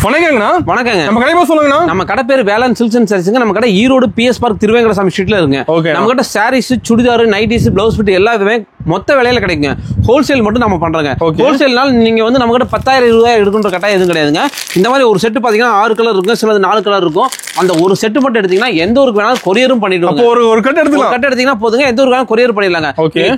வணக்கங்கண்ணா. வணக்கங்க. நம்ம கடை சொல்லுங்கண்ணா. நம்ம கடை பேர் வேளாண் சில்க்ஸ் அண்ட் சாரீஸ்ங்க. நம்ம கடை ஈரோடு PS பார்க் திருவேங்கடசாமி ஸ்ட்ரீட்ல இருக்குங்க. நம்ம கிட்ட sarees, churidar, nighties, blouse bit எல்லாமே மொத்த விலையில கிடைக்குங்க. ஹோல்சேல் மட்டும் நம்ம பண்றோங்க. ஹோல்சேல்னால நீங்க வந்து நம்ம கிட்ட 10,000 20,000 எடுக்குன்ற கட்டாயம் எதுவும் கிடையாதுங்க. இந்த மாதிரி ஒரு செட் பாத்தீங்கன்னா 6 கலர் இருக்கும், சிலது 4 கலர் இருக்கும். அந்த ஒரு செட் மட்டும் எடுத்தீங்கன்னா எந்த ஊருக்கு வேணாலும் கொரியரும் பண்ணிடுவாங்க. ஒரு கட் எடுத்தீங்கன்னா போதுங்க, எந்த ஊருக்கு வேணாலும் கொரியர் பண்ணிடலாங்க.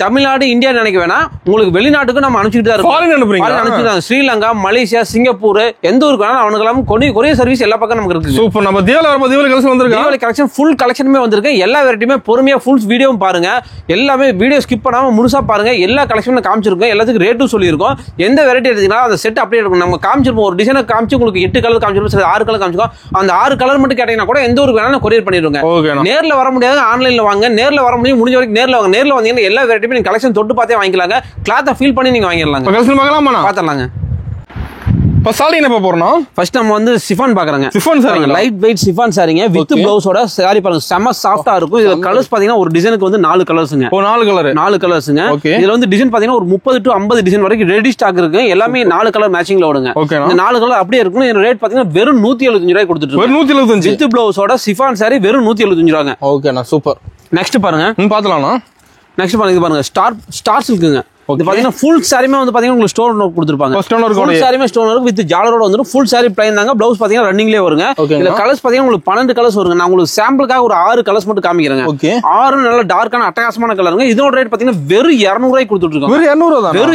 தமிழ்நாடு, இந்தியா நினைக்க வேணாம், உங்களுக்கு வெளிநாட்டுக்கு நம்ம அனுப்பிச்சுட்டு தான் இருக்கோம். ஸ்ரீலங்கா, மலேசியா, சிங்கப்பூர், எந்த ஊருக்கு வேணாலும் அவனுக்கு கொரியர் சர்வீஸ் எல்லா பக்கம் நமக்கு இருக்கு. சூப்பர். நம்ம தீபாவளி கலெக்ஷன் வந்திருக்கு. தீபாவளி கலெக்ஷன் ஃபுல் கலெக்ஷனுமே வந்திருக்கு. எல்லா வெரைட்டியுமே பொறுமையா ஃபுல் வீடியோவும் பாருங்க. எல்லாமே வீடியோ ஸ்கிப் பண்ணாம முழுசா பாருங்க. எல்லா கலெக்ஷனும் காமிச்சிருக்கோம். எல்லாத்துக்கும் ரேட்டும் சொல்லியிருக்கோம். எந்த வெரைட்டி எடுத்தீங்கன்னா அந்த செட் அப்படியே இருக்கும். நம்ம காமிச்சிருப்போம். ஒரு டிசைனை காமிச்சு உங்களுக்கு 8 கலர் காமிச்சிருப்போம், 6 கலர் காமிச்சிருக்கோம். அந்த 6 கலர் மட்டும் கேட்டீங்கன்னா கூட எந்த ஊருக்கு வேணாலும் கொரியர் பண்ணிடுவாங்க. நேர்ல வர முடியாது, ஆன்லைன்ல வாங்க. நேர்ல வர முடியும், முடிஞ்ச வரைக்கும் நேர்ல வாங்க. நேர்ல வந்தீங்கன்னா எல்லா வெரைட்டியுமே நீங்க கலெக்ஷன் தொட்டு பார்த்தே வாங்கிக்கலாங்க. கிளாத்தை ஃபீல் பண்ணி நீங்க வாங்கிடலாங்க. பாத்திரலாங்க. ஃபர்ஸ்ட் நம்ம வந்து சிஃபான் பாக்குறாங்க. Chiffon sari, light weight chiffon சாரிங்க. வித் பிளவுஸோட சாரி பாருங்க, செம சாஃப்ட்டா இருக்கும். இதுல கலர்ஸ் பாத்தீங்கன்னா ஒரு டிசைனுக்கு வந்து 4 கலர்ஸ்ங்க. 4 கலர்ஸ்ங்க. இதுல வந்து டிசைன் பாத்தீங்கன்னா ஒரு 30 to 50 டிசைன் வரைக்கும் ரெடி ஸ்டாக் இருக்கு. எல்லாமே 4 கலர் மேட்சிங்ல ஓடுங்க. இந்த 4 கலர் அப்படியே இருக்கும். இந்த ரேட் பாத்தீங்கன்னா வெறும் 175 ரூபாய் கொடுத்துட்டு இருக்கோம். 175 வித் பிளவுஸோட சிஃபான் சாரி வெறும் 175 ரூபாங்க. ஓகேண்ணா, சூப்பர். நெக்ஸ்ட் பாருங்க, பாத்துலாம்ண்ணா. நெக்ஸ்ட் பாருங்க, இது பாருங்க ஸ்டார் சில்க்குங்க. இது பாத்தீங்கன்னா ஃபுல் சாரிமே வந்து பாத்தீங்கன்னா உங்களுக்கு ஸ்டோன் ஒர்க் கொடுத்திருப்பாங்க. ஃபுல் சாரிமே ஸ்டோன் ஒர்க் வித் ஜாலரோட வந்து ஃபுல் சாரி ப்ளைன் தாங்க. ப்ளவுஸ் பாத்தீங்கன்னா ரன்னிங்லயே வருங்க. இதுல கலர்ஸ் பாத்தீங்கன்னா உங்களுக்கு 12 கலர்ஸ் வருங்க. நான் உங்களுக்கு சாம்பிளுக்காக ஒரு 6 கலர்ஸ் மட்டும் காமிக்கிறேங்க. 6 நல்ல டார்க்கான அட்டகாசமான கலருங்க. இதோட ரேட் பாத்தீங்கன்னா வெறும் 200 ரூபாய்க்கு கொடுத்துட்டு இருக்கோம். வெறும்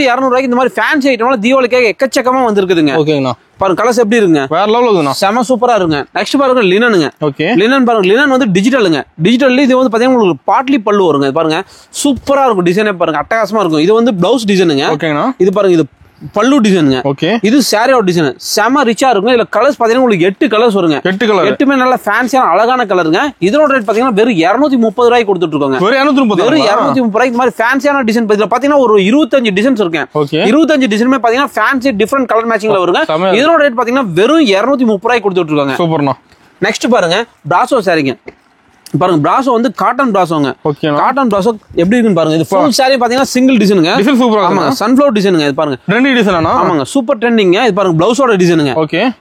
200 ரூபாய்க்கு இந்த மாதிரி ஃபேன்சி ஐட்டம்லாம் தீபாவளிக்காக எக்கச்சக்கமா வந்திருக்குதுங்க. ஓகேங்களா, பாருங்க கலர்ஸ் எப்படி இருக்குங்க, வேற லெவல்ல இருக்குங்க, செம சூப்பரா இருக்குங்க. நெக்ஸ்ட் பாருங்க லினனுங்க. லினன் பாருங்க, லினன் வந்து டிஜிட்டலுங்க. டிஜிட்டல்ல இது வந்து பாத்தீங்கன்னா உங்களுக்கு பாட்லி பல்லு வருங்க. பாருங்க சூப்பரா இருக்கும். டிசைனே பாருங்க அட்டகாசமா இருக்கும். இது வந்து பிளவுஸ் டிசைனுங்க. இது பாருங்க, இது பல்லு டிசைனுங்க. இது சாரியோட டிசைன் செம ரிச்சா இருக்கும். இதுல கலர்ஸ் பாத்தீங்கன்னா உங்களுக்கு 8 கலர்ஸ் வருங்க. 8மே நல்ல ஃபேன்சியான அழகான கலருங்க. இதோட ரேட் பாத்தீங்கன்னா வெறும் 230 ரூபாய்க்கு கொடுத்துட்டு இருக்காங்க. வெறும் 230 ரூபாய்க்கு இந்த மாதிரி ஃபேன்சியான டிசைன். இதுல பாத்தீங்கன்னா ஒரு 25 டிசைன்ஸ் இருக்கு. 25 டிசைனுமே பாத்தீங்கன்னா ஃபேன்சி டிஃபரெண்ட் கலர் மேட்சிங்ல வருங்க. இதோட ரேட் பாத்தீங்கன்னா வெறும் 230 ரூபாய்க்கு கொடுத்துட்டு இருக்காங்க. சூப்பர்ண்ணா. நெக்ஸ்ட் பாருங்க, பிராசோ சாரிங்க. பாருங்க பிராசோ வந்து காட்டன் பிராசோங்க. காட்டன் பிராசோ எப்படி இருக்குன்னு பாருங்க. இது ஃபுல் சாரி பாத்தீங்கன்னா சிங்கிள் டிசைனுங்க. ஆமா, சன்ஃப்ளவர் டிசைனுங்க. இது பாருங்க ட்ரெண்டி டிசைனா. ஆமாங்க, சூப்பர் ட்ரெண்டிங்க. இது பாருங்க பிளவுஸோட டிசைனுங்க.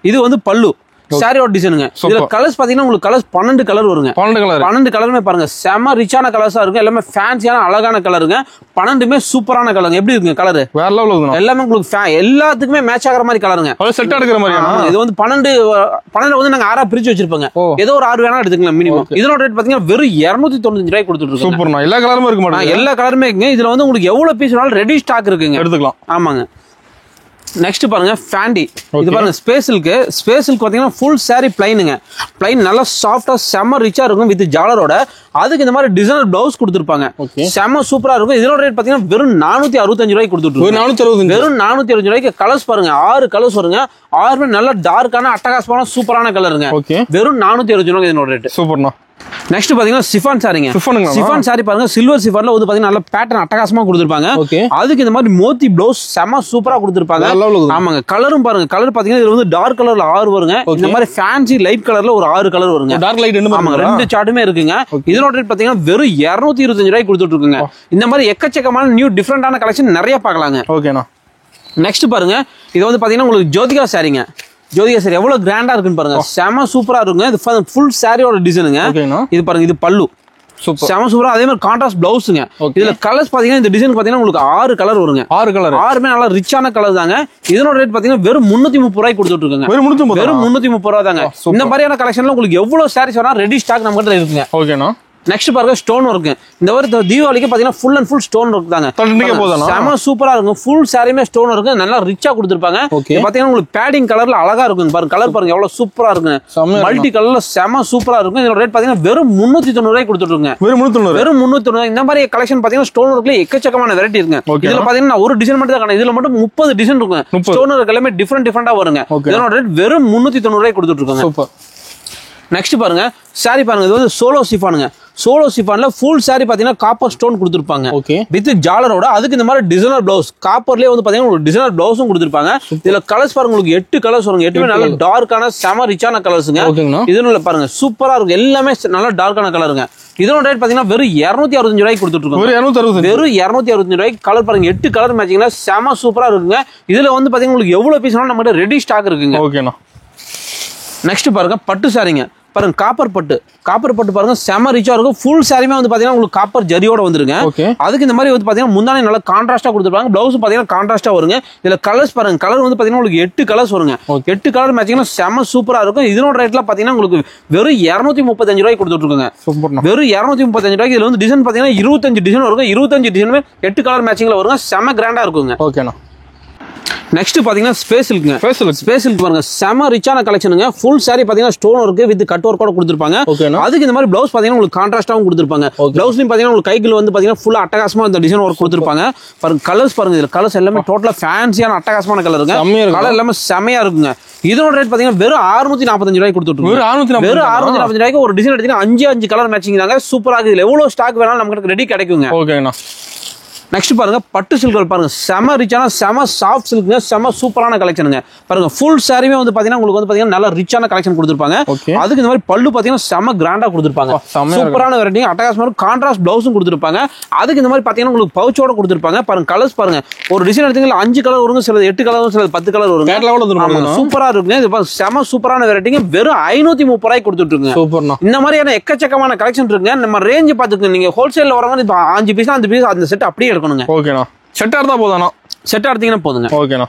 இது வந்து பல்லு சாரியோட டிசைனுங்க. இதுல கலர்ஸ் பாத்தீங்கன்னா உங்களுக்கு கலர்ஸ் 12 கலர் வருங்க. 12 கலருமே பாருங்க செம ரிச்சான கலர்ஸா இருக்கும். எல்லாமே ஃபேன்சியான அழகான கலருங்க. 12மே சூப்பரான கலருங்க. எப்படி இருக்குங்க கலர், வேற லெவல்ல இருக்கு. எல்லாமே உங்களுக்கு எல்லாத்துக்குமே மேட்ச் ஆகிற மாதிரி கலருங்க. செட் எடுக்கிற மாதிரி. இது வந்து 12 வந்து நாங்க 6ஆ பிரிச்சு வச்சிருப்போங்க. ஏதோ ஒரு 6 வேணா எடுத்துக்கலாம் மினிமம். இதோட ரேட் பாத்தீங்கன்னா வெறும் 295 ரூபாய்க்கு கொடுத்துட்டு இருக்கோம். சூப்பர்ண்ணா. எல்லா கலருமே இருக்கு மாட்டேங்க. எல்லா கலருமே இருக்குங்க. இதுல வந்து உங்களுக்கு எவ்வளவு பீஸ் வேணாலும் ரெடி ஸ்டாக் இருக்குங்க, எடுத்துக்கலாம். ஆமாங்க. நெக்ஸ்ட் பாருங்க ஃபேண்டி. இது பாருங்க ஸ்பேஷலுக்கு பாத்தீங்கன்னா ஃபுல் சாரி பிளைனுங்க. பிளைன் நல்லா சாஃப்டா செம ரிச்சா இருக்கும் வித் ஜாலரோட. அதுக்கு இந்த மாதிரி டிசைனர் பிளவுஸ் கொடுத்துருப்பாங்க. செம சூப்பரா இருக்கும். இதோட ரேட் பாத்தீங்கன்னா வெறும் 465 ரூபாய்க்கு கொடுத்துட்டு இருக்கோம். வெறும் 465 ரூபாய்க்கு. கலர்ஸ் பாருங்க 6 கலர்ஸ் வருங்க. 6மே நல்ல டார்க்கான அட்டகாசமான சூப்பரான கலருங்க. வெறும் 465 ரூபாய் இதோட ரேட். சூப்பர்ண்ணா. நெக்ஸ்ட் பாத்தீங்கன்னா சிஃபான் சாரிங்க. சிஃபான் சாரி பாருங்க, சில்வர் சிஃபான்ல வந்து பாத்தீங்கன்னா நல்ல பேட்டர்ன் அட்டகாசமா கொடுத்திருப்பாங்க. அதுக்கு இந்த மாதிரி மோத்தி பிளவுஸ் செம சூப்பரா கொடுத்திருப்பாங்க. ஆமாங்க. கலரும் பாருங்க, கலர் பாத்தீங்கன்னா இதுல வந்து டார்க் கலர்ல 6 வருங்க. இந்த மாதிரி ஃபேன்சி லைட் கலர்ல ஒரு 6 கலர் வருங்க. டார்க் லைட் ஆமாங்க, 2 சார்ட்டுமே இருக்குங்க. இதோட ரேட் பாத்தீங்கன்னா வெறும் 225 ரூபாய்க்கு கொடுத்துட்டு இருக்குங்க. இந்த மாதிரி எக்கச்சக்கமான நியூ டிஃபரெண்டான கலெக்ஷன் நிறைய பார்க்கலாங்க. ஓகேண்ணா. நெக்ஸ்ட் பாருங்க, இது வந்து பாத்தீங்கன்னா உங்களுக்கு ஜோதிகா சாரிங்க. ஜோதிகா சாரி எவ்வளவு கிராண்டா இருக்குன்னு பாருங்க. செம சூப்பரா இருக்குங்க. இது ஃபுல் சாரியோட டிசைனுங்க. இது பாருங்க, இது பல்லு செம சூப்பரா. அதே மாதிரி கான்ட்ராஸ்ட் பிளவுஸ்ங்க. இதுல கலர்ஸ் பாத்தீங்கன்னா இந்த டிசைன் பாத்தீங்கன்னா உங்களுக்கு 6 கலர் வருங்க. 6மே நல்லா ரிச்சான கலர் தாங்க. இதனோட ரேட் பாத்தீங்கன்னா வெறும் 330 ரூபாய்க்கு கொடுத்துட்டு இருக்காங்க. வெறும் 330 ரூபாய் தாங்க. இந்த மாதிரியான கலெக்ஷன்ல உங்களுக்கு எவ்வளவு சாரீஸ் வேணா ரெடி ஸ்டாக் நம்ம கிட்ட இருக்குங்க. ஓகேண்ணா. நெக்ஸ்ட் பாருங்க ஸ்டோன் ஒர்க். இந்த ஒரு தீபாவளிக்கு பாத்தீங்கன்னா full and full stone work தாங்க. செம சூப்பரா இருக்கும். ஃபுல் சாரியுமே ஸ்டோன் ஒர்க் நல்லா ரிச்சா கொடுத்திருப்பாங்க. பாத்தீங்கன்னா உங்களுக்கு பேடிங் கலர்ல அழகா இருக்கும். பாருங்க கலர் பாருங்க எவ்வளவு சூப்பரா இருக்கு. மல்டி கலர்ல செம சூப்பரா இருக்கும். இதோட ரேட் பாத்தீங்கன்னா வெறும் 390 ரூபாய்க்கு கொடுத்துட்டு இருக்காங்க. வெறும் 390. இந்த மாதிரி கலெக்ஷன் பாத்தீங்கன்னா ஸ்டோன் ஒர்க்ல எக்கச்சக்கமான வெரைட்டி இருக்குங்க. இதுல பாத்தீங்கன்னா ஒரு டிசைன் மட்டும் தான். இதுல மட்டும் 30 டிசைன் இருக்கும். ஸ்டோன் ஒர்க் எல்லாமே டிஃபரெண்டா வருங்க. இதோட ரேட் வெறும் 390 ரூபாய்க்கு கொடுத்துட்டு இருக்காங்க. நெக்ஸ்ட் பாருங்க சாரி பாருங்க, இது வந்து சோலோ சிஃபானுங்க. சோலோ சிஃபான்ல ஃபுல் சாரி பாத்தீங்கன்னா காப்பர் ஸ்டோன் கொடுத்திருப்பாங்க வித் ஜாலரோட. அதுக்கு இந்த மாதிரி டிசைனர் பிளவுஸ் காப்பர்லயே வந்து பாத்தீங்கன்னா உங்களுக்கு டிசைனர் பிளவுஸும் கொடுத்திருப்பாங்க. இதுல கலர்ஸ் பாருங்க உங்களுக்கு 8 கலர்ஸ் வருங்க. 8மே நல்ல டார்க்கான செம ரிச்சான கலர்ஸ்ங்க. இதுல பாருங்க சூப்பரா இருக்கு. எல்லாமே நல்ல டார்க்கான கலருங்க. இதோட ரேட் பாத்தீங்கன்னா வெறும் 265 ரூபாய்க்கு கொடுத்துட்டு இருக்கோம். வெறும் 265 ரூபாய்க்கு. கலர் பாருங்க 8 கலர் மேட்சிங்ல செம சூப்பரா இருக்குங்க. இதுல வந்து பாத்தீங்கன்னா உங்களுக்கு எவ்வளவு பீஸ் வேணாலும் நம்ம ரெடி ஸ்டாக் இருக்குங்க. ஓகேண்ணா. நெக்ஸ்ட் பாருங்க பட்டு சாரிங்க பாருங்க காப்பர் பட்டு பாருங்க செம ரிச்சா இருக்கும் ஃபுல் சாரியுமே வந்து பாத்தீங்கன்னா உங்களுக்கு காப்பர் ஜரியோட வந்துருங்க அதுக்கு இந்த மாதிரி வந்து பாத்தீங்கன்னா முந்தானி நல்லா கான்ட்ராஸ்டா கொடுத்துருப்பாங்க பிளவுஸ் பாத்தீங்கன்னா கான்ட்ராஸ்டா வருங்க இதுல கலர்ஸ் பாருங்க கலர் வந்து பாத்தீங்கன்னா உங்களுக்கு 8 கலர்ஸ் வருங்க 8 கலர் மேட்சிங்னா செம சூப்பரா இருக்கும் இதனோட ரேட்ல பாத்தீங்கன்னா உங்களுக்கு வெறும் 235 ரூபாய்க்கு கொடுத்துட்டு இருக்காங்க வெறும் 235 ரூபாய்க்கு இதுல வந்து டிசைன் பாத்தீங்கன்னா 25 டிசைன் வரும் 25 டிசைனுமே 8 கலர் மேட்சிங்ல வருங்க செம கிராண்டா இருக்குங்க ஓகேண்ணா நெக்ஸ்ட் பாத்தீங்கன்னா ஸ்பேஸ் சில்க் பாருங்க செம ரிச்சான கலெக்ஷனுங்க ஃபுல் சாரி பாத்தீங்கன்னா ஸ்டோன் ஒர்க் வித் கட் ஒர்க்கோட கொடுத்துருப்பாங்க அதுக்கு இந்த மாதிரி பிளவுஸ் பாத்தீங்கன்னா உங்களுக்கு கான்ட்ராஸ்டாவும் கொடுத்துருப்பாங்க பிளவுஸ்லயும் பாத்தீங்கன்னா உங்களுக்கு கைகள் வந்து பாத்தீங்கன்னா ஃபுல்லா அட்டகாசமா இந்த டிசைன் ஒர்க் கொடுத்துருப்பாங்க பாருங்க கலர்ஸ் பாருங்க இதுல கலர்ஸ் எல்லாமே டோட்டலா ஃபேன்சியான அட்டகாசமான கலருங்க கலர் எல்லாமே செமையா இருக்குங்க இதோட ரேட் பாத்தீங்கன்னா வெறும் 645 ரூபாய்க்கு கொடுத்துட்டு வெறும் 645 ரூபாய்க்கு ஒரு டிசைன் எடுத்தீங்கன்னா 5 கலர் மேட்சிங் தாங்க சூப்பரா இருக்கு இதுல எவ்வளவு ஸ்டாக் வேணாலும் நமக்கு ரெடி கிடைக்குங்க ஓகேண்ணா நெக்ஸ்ட் பாருங்க பட்டு சில்க் பாருங்க செம ரிச்சான செம சாஃப்ட் சில்க்ங்க செம சூப்பரான கலெக்ஷனுங்க பாருங்க ஃபுல் சாரியுமே வந்து பாத்தீங்கன்னா உங்களுக்கு வந்து பாத்தீங்கன்னா நல்ல ரிச்சான கலெக்ஷன் கொடுத்துருப்பாங்க அதுக்கு இந்த மாதிரி பல்லு பாத்தீங்கன்னா செம கிராண்டா கொடுத்துருப்பாங்க சூப்பரான வெரைட்டி அட்டகாசமான கான்ட்ராஸ்ட் பிளவுஸும் கொடுத்துருப்பாங்க அதுக்கு இந்த மாதிரி பாத்தீங்கன்னா உங்களுக்கு பவுச்சோட கொடுத்துருப்பாங்க பாருங்க கலர்ஸ் பாருங்க ஒரு டிசைன் எடுத்தீங்கன்னா 5 கலர் வருங்க சிலது 8 கலர் சிலது 10 கலர் வருங்க சூப்பரா இருக்குங்க இது செம சூப்பரான வெரைட்டிங்க வெறும் 530 ரூபாய்க்கு கொடுத்துட்டு இருக்குங்க இந்த மாதிரியான எக்கச்சக்கமான கலெக்ஷன் இருக்குங்க நம்ம ரேஞ்ச் பாத்துக்கோங்க நீங்க ஹோல்சேல்ல வரவங்க 5 பீஸ் அந்த செட் அப்படியே எடுக்கணுங்க ஓகேண்ணா செட்டா இருந்தா போதானா செட்டா எடுத்தீங்கன்னா போதுங்க ஓகேண்ணா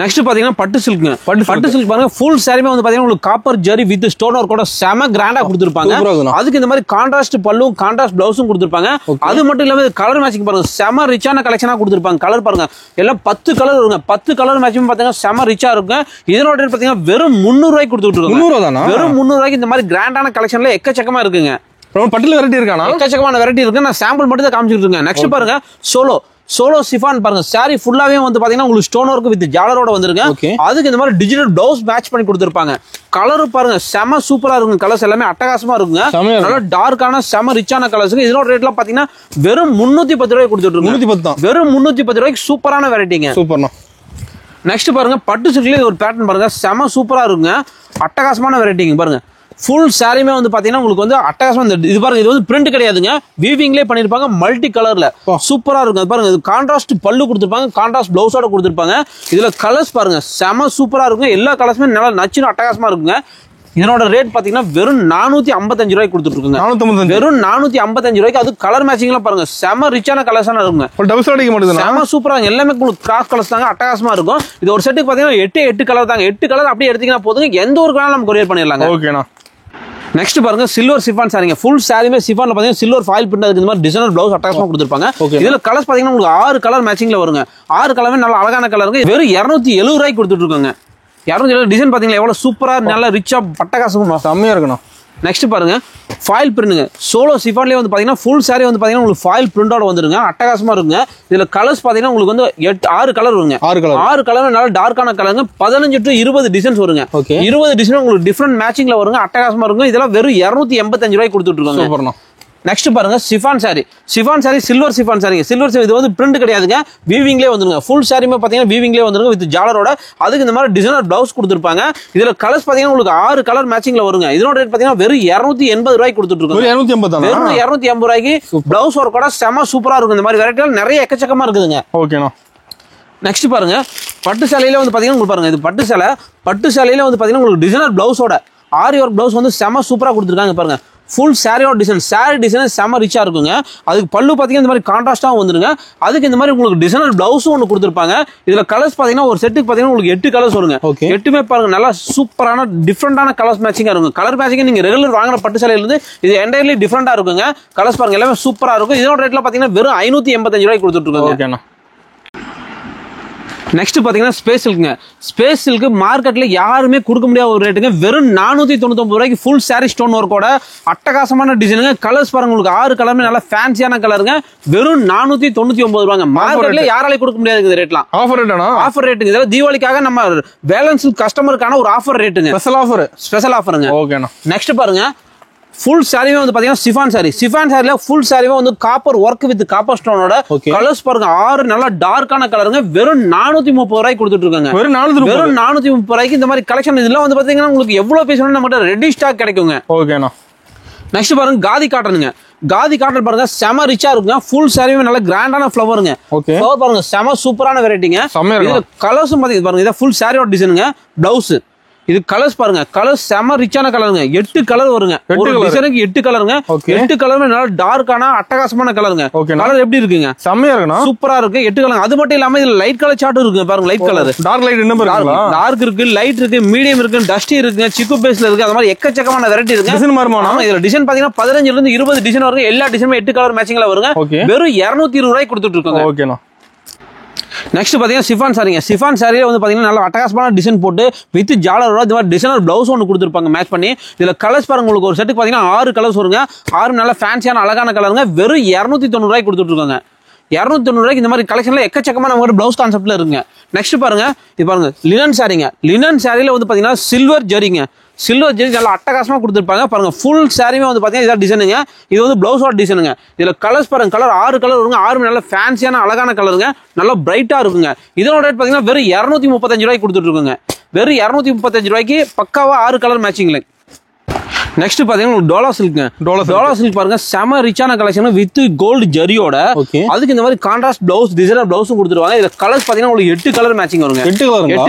நெக்ஸ்ட் பாத்தீங்கன்னா பட்டு சில்க் பாருங்க ஃபுல் சாரிமே வந்து பாத்தீங்கன்னா உங்களுக்கு காப்பர் ஜரி வித் ஸ்டோன் ஒர்க்கோட செம கிராண்டா கொடுத்துருப்பாங்க அதுக்கு இந்த மாதிரி கான்ட்ராஸ்ட் பல்லும் கான்ட்ராஸ்ட் பிளவுஸும் கொடுத்துருப்பாங்க அது மட்டும் இல்லாம கலர் மேட்சிங் பாருங்க செம ரிச்சான கலெக்ஷனா கொடுத்துருப்பாங்க கலர் பாருங்க எல்லாம் 10 கலர் வருங்க 10 கலர் மேட்சிங் பாத்தீங்கன்னா செம ரிச்சா இருக்கும் இதனோட ரேட் பாத்தீங்கன்னா வெறும் 300 ரூபாய்க்கு கொடுத்துட்டு இருக்காங்க வெறும் 300 ரூபாய்க்கு இந்த மாதிரி கிராண்டான கலெக்ஷன்ல எக்கச்சக்கமா இருக்குங்க பட்டுல வெரைட்டி இருக்கானா எக்கச்சக்கமான வெரைட்டி இருக்கு நான் சாம்பிள் மட்டும் தான் காமிச்சிட்டு இருக்கேன் நெக்ஸ்ட் பாருங்க சோலோ சிஃபான் பாருங்க சாரி ஃபுல்லாவே வந்து பாத்தீங்கன்னா உங்களுக்கு ஸ்டோன் ஒர்க் வித் ஜாலரோட வந்துருங்க அதுக்கு இந்த மாதிரி டிஜிட்டல் பிளவுஸ் மேட்ச் பண்ணி கொடுத்துருப்பாங்க கலர் பாருங்க செம சூப்பரா இருக்கும் கலர்ஸ் எல்லாமே அட்டகாசமா இருக்குங்க நல்ல டார்க்கான செம ரிச்சான கலர்ஸ் இதனோட ரேட்ல பாத்தீங்கன்னா வெறும் 310 ரூபாய்க்கு கொடுத்துட்டு இருக்கோம் வெறும் 310 ரூபாய்க்கு சூப்பரான வெரைட்டிங்க சூப்பர்ண்ணா நெக்ஸ்ட் பாருங்க பட்டு சில்க்ல ஒரு பேட்டர்ன் பாருங்க செம சூப்பரா இருக்குங்க அட்டகாசமான வெரைட்டிங்க பாருங்க ஃபுல் சாரியுமே வந்து பாத்தீங்கன்னா உங்களுக்கு வந்து அட்டகாசமா இது பாருங்க இது வந்து பிரிண்ட் கிடையாதுங்க வீவிங்லேயே பண்ணிருப்பாங்க மல்டி கலர்ல சூப்பரா இருக்கும் அது பாருங்க இது கான்ட்ராஸ்ட் பல்லு கொடுத்துருப்பாங்க கான்ட்ராஸ்ட் பிளவுஸோட கொடுத்துருப்பாங்க இதுல கலர்ஸ் பாருங்க செம சூப்பரா இருக்கும் எல்லா கலர்ஸுமே நல்லா நச்சுன்னு அட்டகாசமா இருக்குங்க இதனோட ரேட் பாத்தீங்கன்னா வெறும் 455 ரூபாய்க்கு கொடுத்துட்டு இருக்குங்க வெறும் 455 ரூபாய்க்கு அது கலர் மேட்சிங்லாம் பாருங்க செம ரிச்சான கலர்ஸான இருக்குங்க செம சூப்பரா எல்லாமே உங்களுக்கு கிராஸ் கலர்ஸ் தாங்க அட்டகாசமா இருக்கும் இது ஒரு செட்டுக்கு பாத்தீங்கன்னா 8 கலர் தாங்க 8 கலர் அப்படியே எடுத்தீங்கன்னா போதுங்க எந்த ஒரு கலர் நம்ம கொரியர் பண்ணிடலாங்க ஓகேண்ணா நெக்ஸ்ட் பாருங்க சில்வர் சிஃபான் சாரிங்க ஃபுல் சாரியுமே சிஃபான்ல பாத்தீங்கன்னா சில்வர் ஃபாயில் பிரிண்ட் அதுக்கு இந்த மாதிரி டிசைனர் பிளவுஸ் அட்டகாசமா கொடுத்துருப்பாங்க இதுல கலர்ஸ் பாத்தீங்கன்னா உங்களுக்கு 6 கலர் மேட்சிங்ல வருங்க 6 கலருமே நல்ல அழகான கலருங்க வெறும் 270 ரூபாய்க்கு கொடுத்துட்டு இருக்காங்க 270 டிசைன் பாத்தீங்கன்னா எவ்வளவு சூப்பரா நல்லா ரிச்சா பட்டகாசமா செம்மையா இருக்கணும் நெக்ஸ்ட் பாருங்க ஃபாயில் பிரிண்ட்ங்க சோலோ சிஃபான்லயே வந்து பாத்தீங்கன்னா ஃபுல் சாரி வந்து பாத்தீங்கன்னா உங்களுக்கு ஃபாயில் பிரிண்டோட வந்துருங்க அட்டகாசமா இருக்குங்க இதுல கலர்ஸ் பாத்தீங்கன்னா உங்களுக்கு வந்து 6 கலர் வருங்க 6 கலர் நல்ல டார்க்கான கலருங்க 15 to 20 டிசைன்ஸ் வருங்க 20 டிசைன் உங்களுக்கு டிஃபரெண்ட் மேட்சிங்ல வருங்க அட்டகாசமா இருக்கும் இதெல்லாம் வெறும் 285 ரூபாய்க்கு கொடுத்துட்டு இருக்காங்க நெக்ஸ்ட் பாருங்க சிஃபான் சாரி சில்வர் சிஃபான் சாரிங்க சில்வர் இது வந்து பிரிண்ட் கிடையாதுங்க வீவிங்லேயே வந்துருங்க ஃபுல் சாரியுமே பாத்தீங்கன்னா வீவிங்லேயே வந்துருங்க வித் ஜாலரோட அதுக்கு இந்த மாதிரி டிசைனர் பிளவுஸ் கொடுத்துருப்பாங்க இதுல கலர்ஸ் பாத்தீங்கன்னா உங்களுக்கு 6 கலர் மேட்சிங்ல வருங்க இதனோட ரேட் பாத்தீங்கன்னா வெறும் 280 ரூபாய்க்கு கொடுத்துட்டு இருக்காங்க வெறும் 280 ரூபாய்க்கு பிளவுஸ் ஒர்க்கோட செம சூப்பரா இருக்கும் இந்த மாதிரி வெரைட்டிகள் நிறைய எக்கச்சக்கமா இருக்குதுங்க ஓகேண்ணா நெக்ஸ்ட் பாருங்க பட்டு சேலையில வந்து பாத்தீங்கன்னா உங்களுக்கு பாருங்க இது பட்டு சேலையில வந்து பாத்தீங்கன்னா உங்களுக்கு டிசைனர் பிளவுஸோட ஆரி ஒர்க் பிளவுஸ் வந்து செம சூப்பரா கொடுத்துருக்காங்க பாருங்க ஃபுல் சாரியோட டிசைன் சாரி டிசைன் செம ரிச்சா இருக்குங்க அதுக்கு பல்லு பாத்தீங்கன்னா இந்த மாதிரி கான்ட்ராஸ்டாவும் வந்துருங்க அதுக்கு இந்த மாதிரி உங்களுக்கு டிசைனர் பிளவுஸும் ஒன்று கொடுத்துருப்பாங்க இதுல கலர்ஸ் பாத்தீங்கன்னா ஒரு செட்டுக்கு பாத்தீங்கன்னா உங்களுக்கு 8 கலர்ஸ் வருங்க 8மே பாருங்க நல்லா சூப்பரான டிஃப்ரெண்டான கலர்ஸ் மேட்சிங்கா இருக்கும் கலர் மேட்சிங் நீங்க ரெகுலர் வாங்குற பட்டு சேலையில இருந்து இது என்டையர்லி டிஃப்ரெண்டா இருக்குங்க கலர்ஸ் பாருங்க எல்லாமே சூப்பரா இருக்கும் இதோட ரேட்ல பாத்தீங்கன்னா வெறும் 585 ரூபாய்க்கு கொடுத்துட்டு இருக்காங்க நெக்ஸ்ட் பாத்தீங்கன்னா ஸ்பேஸ் சில்க் மார்க்கெட்ல யாருமே கொடுக்க முடியாத ஒரு ரேட்டுங்க வெறும் 499 ரூபாய்க்கு ஃபுல் சாரி ஸ்டோன் ஒர்க்கோட அட்டகாசமான டிசைனுங்க கலர்ஸ் பாருங்க உங்களுக்கு 6 கலருமே நல்ல ஃபேன்சியான கலருங்க வெறும் 499 ரூபாங்க மார்க்கெட்ல யாராலையும் கொடுக்க முடியாது ரேட்லாம் ஆஃபர் ரேட்டுங்க இதெல்லாம் தீபாவளிக்காக நம்ம பேலன்ஸ் கஸ்டமருக்கான ஒரு ஆஃபர் ரேட்டுங்க ஸ்பெஷல் ஆஃபருங்க ஓகேண்ணா நெக்ஸ்ட் பாருங்க ஃபுல் சாரிவே வந்து பாத்தீங்கன்னா சிஃபான் சாரில ஃபுல் சாரிவே வந்து காப்பர் ஒர்க் வித் காப்பர் ஸ்டோனோட கலர்ஸ் பாருங்க 6 நல்லா டார்க்கான கலருங்க வெறும் 430 ரூபாய்க்கு கொடுத்துட்டு இருக்காங்க வெறும் 430 ரூபாய்க்கு இந்த மாதிரி கலெக்ஷன் இதெல்லாம் வந்து பாத்தீங்கன்னா உங்களுக்கு எவ்வளவு பீஸ் வேணும் நம்மகிட்ட ரெடி ஸ்டாக் கிடைக்குங்க ஓகேண்ணா நெக்ஸ்ட் பாருங்க காதி காட்டன் பாருங்க செம ரிச்சா இருக்குங்க ஃபுல் சாரிவே நல்ல கிராண்டான ஃப்ளவருங்க ஃப்ளவர் பாருங்க செம சூப்பரான வெரைட்டிங்க கலர்ஸும் பாத்தீங்க பாருங்க இதான் ஃபுல் சாரியோட டிசைனுங்க பிளவுஸ் இது கலர்ஸ் பாருங்க, கலர்ஸ் செம ரிச்சான கலருங்க. 8 கலர் வருங்க. ஒரு டிசைனுக்கு 8 கலருங்க. 8 கலருமே நல்லா டார்க்கான அட்டகாசமான கலருங்க. கலர் எப்படி இருக்குங்க? செம்மையா இருக்குண்ணா. சூப்பரா இருக்கு. 8 கலர். அது மட்டும் இல்லாம இதுல லைட் கலர் சார்ட் இருக்கு பாருங்க. லைட் கலர், டார்க் லைட் என்ன பாருங்க. டார்க் இருக்கு, லைட் இருக்கு, மீடியம் இருக்கு, டஸ்டி இருக்கு, சிக்கு பேஸ்ல இருக்கு. அந்த மாதிரி எக்கச்சக்கமான வெரைட்டி இருக்கு. டிசைன் மாறுமா? இதுல டிசைன் பாத்தீங்கன்னா 15 ல இருந்து 20 டிசைன் வருங்க. எல்லா டிசைனுமே 8 கலர் மேட்சிங்ல வருங்க. வெறும் 220 ரூபாய்க்கு கொடுத்துட்டு இருக்காங்க. ஓகேண்ணா. நெக்ஸ்ட் பாத்தீங்கன்னா சிஃபான் சாரிங்க. சிஃபான் சாரியில வந்து பாத்தீங்கன்னா நல்ல அட்டகாசமான டிசைன் போட்டு வித் ஜாலரோட இந்த மாதிரி டிசைனர் பிளவுஸ் ஒன்று கொடுத்துருப்பாங்க மேட்ச் பண்ணி. இதுல கலர்ஸ் பாருங்க, உங்களுக்கு ஒரு செட்டுக்கு பாத்தீங்கன்னா 6 கலர்ஸ் வருங்க. 6 நல்ல ஃபேன்சியான அழகான கலருங்க. வெறும் 290 ரூபாய்க்கு கொடுத்துட்டு இருக்காங்க. 290 ரூபாய்க்கு இந்த மாதிரி கலெக்ஷன்ல எக்கச்சக்கமா நம்ம பிளவுஸ் கான்செப்ட்ல இருக்குங்க. நெக்ஸ்ட் பாருங்க, இது பாருங்க லினன் சாரிங்க. லினன் சாரியில வந்து பாத்தீங்கன்னா சில்வர் ஜரிங்க. சில்வர் ஜரி நல்லா அட்டகாசமா கொடுத்துருப்பாங்க பாருங்க. ஃபுல் சாரியுமே வந்து பாத்தீங்கன்னா இதான் டிசைனுங்க. இது வந்து பிளவுஸோட டிசைனுங்க. இதுல கலர்ஸ் பாருங்க, கலர் 6 கலர் வருங்க. 6 நல்ல ஃபேன்சியான அழகான கலருங்க. நல்லா பிரைட்டா இருக்குங்க. இதோட ரேட் பாத்தீங்கன்னா வெறும் 235 ரூபாய்க்கு கொடுத்துட்டு இருக்குங்க. வெறும் 235 ரூபாய்க்கு பக்காவா 6 கலர் மேட்சிங்ல. நெக்ஸ்ட் பாத்தீங்கன்னா டோலா சில்க்ங்க. டோலா சில்க் பாருங்க, செம ரிச்சான கலெக்ஷன் வித் கோல்டு ஜரியோட. அதுக்கு இந்த மாதிரி கான்ட்ராஸ்ட் பிளவுஸ், டிசைனர் பிளவுஸும் கொடுத்துருவாங்க. இதுல கலர்ஸ் பாத்தீங்கன்னா உங்களுக்கு 8 கலர் மேட்சிங் வருங்க. 8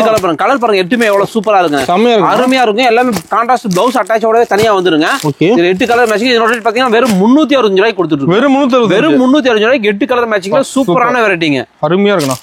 கலர் பாருங்க. கலர் பாருங்க, 8மே எவ்வளவு சூப்பரா இருக்குங்க. அருமையா இருக்கும். எல்லாமே கான்ட்ராஸ்ட் பிளவுஸ் அட்டாச்சோட தனியா வந்துருங்க. இதுல 8 கலர் மேட்சிங். இதோட ரேட் பாத்தீங்கன்னா வெறும் 365 ரூபாய்க்கு கொடுத்துட்டு. வெறும் 365 ரூபாய்க்கு 8 கலர் மேட்சிங்ல சூப்பரான வெரைட்டிங்க. அருமையா இருக்குண்ணா.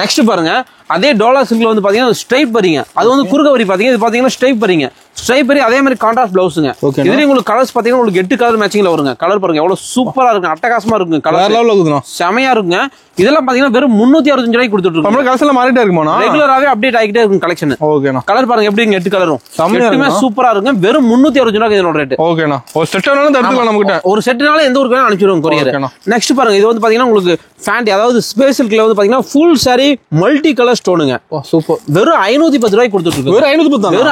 நெக்ஸ்ட் பாருங்க, அதே டோலா சில்க்ல வந்து பாத்தீங்கன்னா ஸ்ட்ரைப் வரீங்க. அது வந்து குறுக்க வரி பாத்தீங்க. இது பாத்தீங்கன்னா ஸ்ட்ரைப் வரீங்க. ஸ்ட்ரைப் வரி அதே மாதிரி கான்ட்ராஸ்ட் பிளவுஸ்ங்க. இதுல உங்களுக்கு கலர்ஸ் பாத்தீங்கன்னா உங்களுக்கு 8 கலர் மேட்சிங்ல வருங்க. கலர் பாருங்க எவ்வளவு சூப்பரா இருக்கு, அட்டகாசமா இருக்குங்க. கலர் செமையா இருக்குங்க. இதெல்லாம் பாத்தீங்கன்னா வெறும் 365 ரூபாய்க்கு கொடுத்துட்டு இருக்கோம். நம்ம கலெக்ஷன்ல மாறிட்டே இருக்குமா? ரெகுலராவே அப்டேட் ஆகிட்டே இருக்கும் கலெக்ஷன். ஓகேண்ணா. கலர் பாருங்க எப்படி 8 கலரும் செமையா சூப்பரா இருக்குங்க. வெறும் 365 ரூபாய்க்கு இதோட ரேட். ஓகேண்ணா. ஒரு செட்னால எடுத்துக்கலாம் நம்ம கிட்ட. ஒரு செட்னால எந்த ஊருக்கு அனுப்பிச்சிடுவோம் கொரியர். நெக்ஸ்ட் பாருங்க, இது வந்து பாத்தீங்கன்னா உங்களுக்கு ஃபேண்டி, அதாவது ஸ்பேஸ் சில்க்ல வந்து பாத்தீங்கன்னா ஃபுல் சாரி மல்டி கலர் ஸ்டோனுங்க. சூப்பர். வெறும் 510 ரூபாய்க்கு கொடுத்துட்டு இருக்கு. வெறும்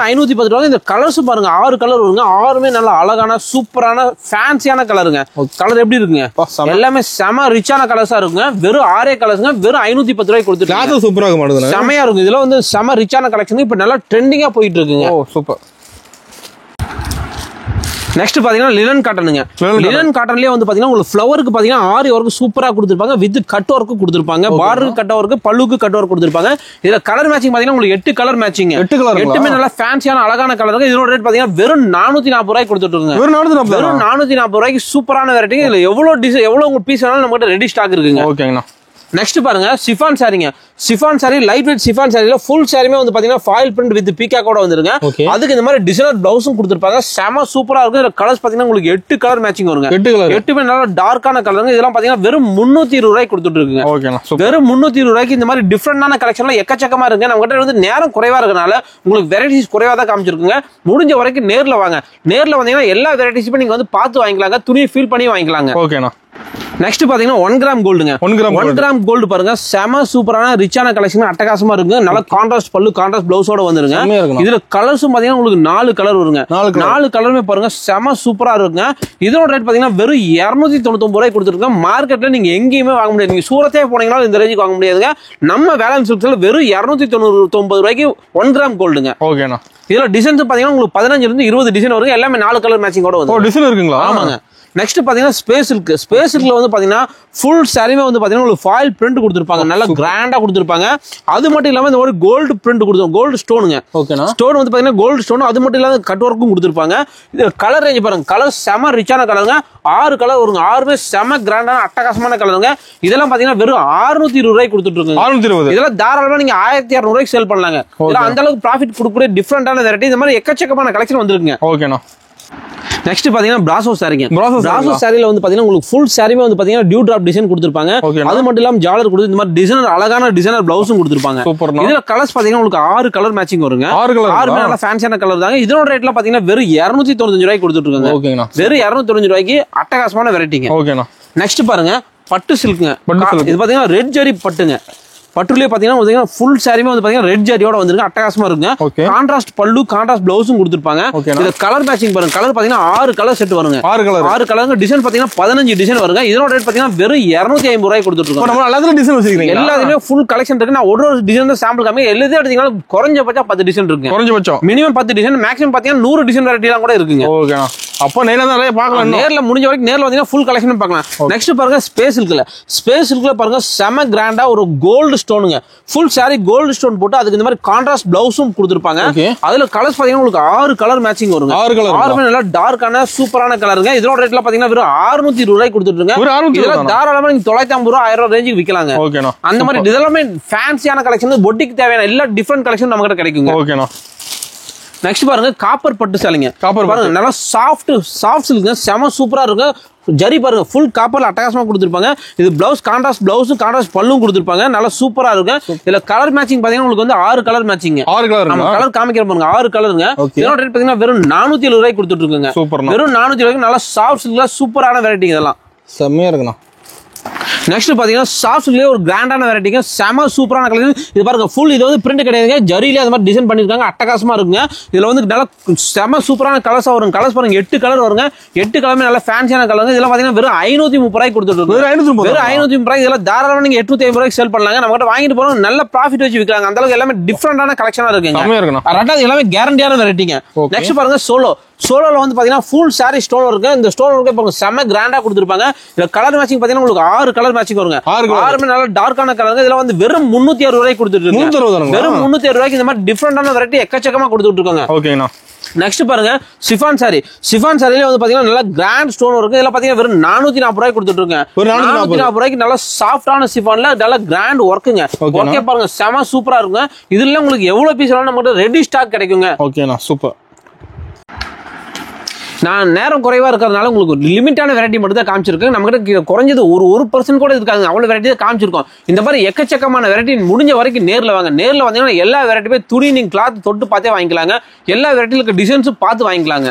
510 ரூபாய். இந்த கலர்ஸ் பாருங்க 6 கலர் வருங்க. 6மே நல்ல அழகான சூப்பரான ஃபேன்சியான கலருங்க. கலர் எப்படி இருக்குங்க? எல்லாமே செம ரிச்சான கலர்ஸா இருக்குங்க. வெறும் 6 கலர்ஸ்ங்க. வெறும் 510 ரூபாய்க்கு கொடுத்துட்டு சூப்பரா இருக்கு. செமையா இருக்கும். இதுல வந்து செம ரிச்சான கலெக்ஷன் இப்ப நல்லா ட்ரெண்டிங்கா போயிட்டு இருக்குங்க. சூப்பர். நெக்ஸ்ட் பாத்தீங்கன்னா லினன் காட்டனுங்க. லினன் காட்டன்லயே வந்து பாத்தீங்கன்னா உங்களுக்கு ஃப்ளவருக்கு பாத்தீங்கன்னா ஆரி ஒர்க் சூப்பரா கொடுத்துருப்பாங்க. வித் கட் ஒர்க் கொடுத்துருப்பாங்க. பார்டருக்கு கட் ஒர்க், பல்லுக்கு கட் ஒர்க் கொடுத்துருப்பாங்க. இதுல கலர் மேட்சிங் பாத்தீங்கன்னா உங்களுக்கு 8 கலர் மேட்சிங். 8மே நல்லா ஃபேன்சியான அழகான கலர். இதோட ரேட் பாத்தீங்கன்னா வெறும் 440 ரூபாய்க்கு கொடுத்துட்டு இருக்காங்க. வெறும் 440 ரூபாய்க்கு சூப்பரான வெரைட்டி. இதுல எவ்வளவு டிசைன், எவ்வளவு பீஸ் வேணாலும் நம்ம கிட்ட ரெடி ஸ்டாக் இருக்குங்க. ஓகேங்கண்ணா. நெக்ஸ்ட் பாருங்க, சிஃபான் சாரிங்க. Chiffon sari, light weight chiffon சாரில ஃபுல் சாரியுமே வந்து பாத்தீங்கன்னா ஃபாயில் பிரிண்ட் வித் பீகாக்கோட வந்துருங்க. அதுக்கு இந்த மாதிரி டிசைனர் பிளவுஸும் கொடுத்துருப்பாங்க. செம சூப்பரா இருக்கும். இதுல கலர்ஸ் பாத்தீங்கன்னா உங்களுக்கு 8 கலர் மேட்சிங் வருங்க. 8மே நல்லா டார்க்கான கலருங்க. இதெல்லாம் பாத்தீங்கன்னா வெறும் 320 ரூபாய்க்கு கொடுத்துட்டு இருக்குங்க. வெறும் 320 ரூபாய்க்கு இந்த மாதிரி டிஃபரெண்டான கலெக்ஷன்ல எக்கச்சக்கமா இருக்கு. நம்ம கிட்ட வந்து நேரம் குறைவா இருக்கனால உங்களுக்கு வெரைட்டிஸ் குறைவா தான் காமிச்சிருக்குங்க. முடிஞ்ச வரைக்கும் நேர்ல வாங்க. நேர்ல வந்தீங்கன்னா எல்லா வெரைட்டிஸுமே நீங்க வந்து பார்த்து வாங்கிக்கலாங்க. துணியை ஃபீல் பண்ணி வாங்கிக்கலாங்க. ஓகேண்ணா. நெக்ஸ்ட் பாத்தீங்கன்னா 1 கிராம் கோல்டுங்க. 1 கிராம் கோல்டு பாருங்க, செம சூப்பரான ரிச்சான கலெக்ஷன், அட்டகாசமா இருக்குங்க. நல்ல கான்ட்ராஸ்ட் பல்லு, கான்ட்ராஸ்ட் பிளவுஸோட வந்துருங்க. இதுல கலர்ஸும் பாத்தீங்கன்னா உங்களுக்கு 4 கலர் வருங்க. 4 கலருமே பாருங்க செம சூப்பரா இருக்குங்க. இதோட ரேட் பாத்தீங்கன்னா வெறும் 299 ரூபாய்க்கு கொடுத்துருக்கோம். மார்க்கெட்ல நீங்க எங்கேயுமே வாங்க முடியாது. நீங்க சூரத்தே போனீங்கன்னா இந்த ரேஞ்சுக்கு வாங்க முடியாதுங்க. நம்ம வேலன்ஸ் சில்க்ஸ்ல வெறும் 299 ரூபாய்க்கு 1 கிராம் கோல்டுங்க. ஓகேண்ணா. இதுல டிசைன்ஸ் பாத்தீங்கன்னா உங்களுக்கு 15 இருந்து 20 டிசைன் வருங்க. எல்லாமே 4 கலர் மேட்சிங்கோட வந்து டிசைன் இருக்குங்களா? ஆமாங்க. நெக்ஸ்ட் பாத்தீங்கன்னா ஸ்பேஸ் சில்க். ஸ்பேஸ் சில்க்ல வந்து பாத்தீங்கன்னா ஃபுல் சாரியுமே வந்து பாத்தீங்கன்னா உங்களுக்கு ஃபாயில் பிரிண்ட் கொடுத்துருப்பாங்க. நல்லா கிராண்டா கொடுத்துருப்பாங்க. அது மட்டும் இல்லாம இந்த மாதிரி கோல்டு பிரிண்ட் கொடுத்துருவாங்க. கோல்டு ஸ்டோனுங்க. ஓகேனா. ஸ்டோன் வந்து பாத்தீங்கன்னா கோல்டு ஸ்டோன். அது மட்டும் இல்லாம கட் ஒர்க்கும் கொடுத்துருப்பாங்க. இது கலர் ரேஞ்ச் பாருங்க. கலர் செம ரிச்சான கலருங்க. 6 கலர் வருங்க. 6மே செம கிராண்டான அட்டகாசமான கலருங்க. இதெல்லாம் பாத்தீங்கன்னா வெறும் 620 ரூபாய்க்கு கொடுத்துட்டு இருக்காங்க. 620. இதெல்லாம் தாராளமா நீங்க 1200 ரூபாய்க்கு சேல் பண்ணலாங்க. இதெல்லாம் அந்த அளவுக்கு ப்ராஃபிட் கொடுக்கக்கூடிய டிஃபரெண்டான வெரைட்டி. இந்த மாதிரி எக்கச்சக்கமான கலெக்ஷன் வந்துருக்குங்க. ஓகேண்ணா. நெக்ஸ்ட் பாத்தீங்கன்னா பிராசோ சாரிங்க. பிராசோ சாரில வந்து பாத்தீங்கன்னா உங்களுக்கு ஃபுல் சாரியுமே வந்து பாத்தீங்கன்னா டியூ டிராப் டிசைன் கொடுத்துருப்பாங்க. அது மட்டும் இல்லாம ஜாலர் கொடுத்து இந்த மாதிரி டிசைனர், அழகான டிசைனர் பிளவுஸும் கொடுத்துருப்பாங்க. இதுல கலர்ஸ் பாத்தீங்கன்னா உங்களுக்கு 6 கலர் மேட்சிங் வருங்க. 6 நல்ல ஃபேன்சியான கலர் தாங்க. இதோட ரேட்ல பாத்தீங்கன்னா வெறும் 295 ரூபாய்க்கு கொடுத்துட்டு இருக்காங்க. வெறும் 295 ரூபாய்க்கு அட்டகாசமான வெரைட்டிங்க. ஓகேண்ணா. நெக்ஸ்ட் பாருங்க பட்டு சில்க்குங்க. இது பாத்தீங்கன்னா ரெட் ஜரி பட்டுங்க. பட்டுலயே பாத்தீங்கன்னா ஃபுல் சாரியுமே வந்து பாத்தீங்கன்னா ரெட் ஜரியோட வந்துருக்கு. அட்டகாசமா இருக்குங்க. கான்ட்ராஸ்ட் பல்லு, கான்ட்ராஸ்ட் பிளவுஸும் கொடுத்துருப்பாங்க. இது கலர் மேட்சிங் பாருங்க. கலர் பாத்தீங்கன்னா 6 கலர் செட் வருங்க. 6 கலருங்க. டிசைன் பாத்தீங்கன்னா 15 டிசைன் வருங்க. இதோட ரேட் பாத்தீங்கன்னா வெறும் 250 ரூபாய்க்கு கொடுத்துட்டு இருக்கோம். நம்ம எல்லாத்துலயும் டிசைன் வச்சிருக்கீங்க. எல்லாத்துலயுமே ஃபுல் கலெக்ஷன் இருக்கு. நான் ஒரு டிசைன் சாம்பிள் காமி எல்லாத்தையும் எடுத்தீங்கன்னா குறைஞ்சபட்சம் 10 டிசைன் இருக்கு. குறைஞ்சபட்சம் மினிமம் 10 டிசைன், மேக்ஸிமம் பாத்தீங்கன்னா 100 டிசைன் வெரைட்டி எல்லாம் கூட இருக்குங்க. ஓகேண்ணா. அப்போ நேர்ல தான் நிறைய பார்க்கலாம். நேர்ல முடிஞ்ச வரைக்கும் நேர்ல வந்தீங்கன்னா ஃபுல் கலெக்ஷன் பார்க்கலாம். நெக்ஸ்ட் பாருங்க ஸ்பேஸ் சில்க்ல. ஸ்பேஸ் சில்க்ல பாருங்க செம கிராண்டா ஒரு கோல்டு ஸ்டோனுங்க. ஃபுல் சாரி கோல்டு ஸ்டோன் போட்டு அதுக்கு இந்த மாதிரி கான்ட்ராஸ்ட் பிளவுஸும் கொடுத்துருப்பாங்க. அதுல கலர்ஸ் பாத்தீங்கன்னா உங்களுக்கு 6 கலர் மேட்சிங் வருங்க. 6 நல்லா டார்க்கான சூப்பரான கலருங்க. இதோட ரேட்ல பாத்தீங்கன்னா வெறும் 620 ரூபாய்க்கு கொடுத்துட்டு இருக்காங்க. தாராளமா நீங்க 950 ரூபாய் 1000 ரூபாய் ரேஞ்சுக்கு விக்கலாங்க. அந்த மாதிரி இதெல்லாமே ஃபேன்சியான கலெக்ஷன், பொட்டிக்கு தேவையான எல்லா டிஃபரெண்ட் கலெக்ஷன் நம்ம கிட்ட கிடைக்குங்க. நெக்ஸ்ட் பாருங்க காப்பர் பட்டு சேலைங்க. காப்பர் பாருங்க நல்லா சாஃப்ட் சில்க்ங்க, செம சூப்பரா இருக்கு. ஜரி பாருங்க ஃபுல் காப்பர்ல அட்டகாசமா கொடுத்துருப்பாங்க. இது பிளவுஸ் கான்ட்ராஸ்ட் பிளவுஸும் கான்ட்ராஸ்ட் பல்லும் கொடுத்துருப்பாங்க. நல்லா சூப்பரா இருக்கு. இதுல கலர் மேட்சிங் பாத்தீங்கன்னா உங்களுக்கு வந்து 6 கலர் மேட்சிங். 6 கலர் நம்ம கலர் காமிக்கிற பாருங்க 6 கலருங்க. இதோட ரேட் பாத்தீங்கன்னா வெறும் 470 ரூபாய்க்கு கொடுத்துட்டு இருக்குங்க. வெறும் 470 ரூபாய்க்கு நல்லா சாஃப்ட் சில்க்ல சூப்பரான வெரைட்டி இதெல்லாம். செம்மையா இருக்குண்ணா. நெக்ஸ்ட் பாத்தீங்கன்னா சாஃப்ட்லயே ஒரு கிராண்டான வெரைட்டிங்க, செம சூப்பரான கலர். இது பாருங்க ஃபுல் இது வந்து பிரிண்ட் கிடையாதுங்க, ஜரியிலே அது மாதிரி டிசைன் பண்ணிருக்காங்க, அட்டகாசமா இருக்குங்க. இதுல வந்து நல்லா செம சூப்பரான கலர்ஸ் வரும். கலர்ஸ் பாருங்க 8 கலர் வருங்க. 8 கலருமே நல்லா ஃபேன்சியான கலருங்க. இதெல்லாம் பாத்தீங்கன்னா வெறும் 530 ரூபாய்க்கு கொடுத்துட்டு இருக்கு. வெறும் 530 ரூபாய்க்கு இதெல்லாம் தாராளமா நீங்க 850 ரூபாய்க்கு சேல் பண்ணலாங்க. நம்ம கிட்ட வாங்கிட்டு போறோம் நல்ல ப்ராஃபிட் வச்சு விற்கிறாங்க. அந்த அளவுக்கு எல்லாமே டிஃபரெண்டான கலெக்ஷனா இருக்குங்க. ரெண்டாவது எல்லாமே கேரண்டியான வெரைட்டிங்க. நெக்ஸ்ட் பாருங்க சோலோல வந்து பாத்தீங்கன்னா ஃபுல் சாரி ஸ்டோன் இருக்கு. இந்த ஸ்டோன் இருக்கு பாருங்க செம கிராண்டா கொடுத்துருப்பாங்க. இதுல கலர் மேட்சிங் பாத்தீங்கன்னா உங்களுக்கு 6 கலர் மேட்சிங் வருங்க. 6 நல்ல டார்க்கான கலருங்க. இதுல வந்து வெறும் 360 ரூபாய்க்கு கொடுத்துட்டு இருக்காங்க. வெறும் 360 ரூபாய்க்கு இந்த மாதிரி டிஃபரெண்டான வெரைட்டி எக்கச்சக்கமா கொடுத்துட்டு இருக்காங்க. ஓகேண்ணா. நெக்ஸ்ட் பாருங்க சிஃபான் சாரில வந்து பாத்தீங்கன்னா நல்ல கிராண்ட் ஸ்டோன் இருக்கு. இதெல்லாம் பாத்தீங்கன்னா வெறும் 440 ரூபாய்க்கு கொடுத்துட்டு இருக்காங்க. 440 ரூபாய்க்கு நல்ல சாஃப்டான சிஃபான்ல நல்ல கிராண்ட் ஒர்க்குங்க. ஓகே பாருங்க செம சூப்பரா இருக்குங்க. இதுல உங்களுக்கு எவ்வளவு பீஸ் வேணாலும் நம்ம கிட்ட ரெடி ஸ்டாக் கிடைக்குங்க. ஓகேண்ணா சூப்பர். நான் நேரம் குறைவா இருக்கிறதுனால உங்களுக்கு லிமிட்டான வெரைட்டி மட்டும் தான் காமிச்சிருக்கேன். நம்ம கிட்ட குறைஞ்சது ஒரு 1% கூட இருக்காங்க, அவ்வளவு வெரைட்டி தான் காமிச்சிருக்கோம். இந்த மாதிரி எக்கச்சக்கமான வெரைட்டி முடிஞ்ச வரைக்கும் நேர்ல வாங்க. நேர்ல வந்தீங்கன்னா எல்லா வெரைட்டியுமே துணி நீங்க கிளாத் தொட்டு பார்த்தே வாங்கிக்கலாங்க. எல்லா வெரைட்டில இருக்க டிசைன்ஸும் பார்த்து வாங்கிக்கலாங்க.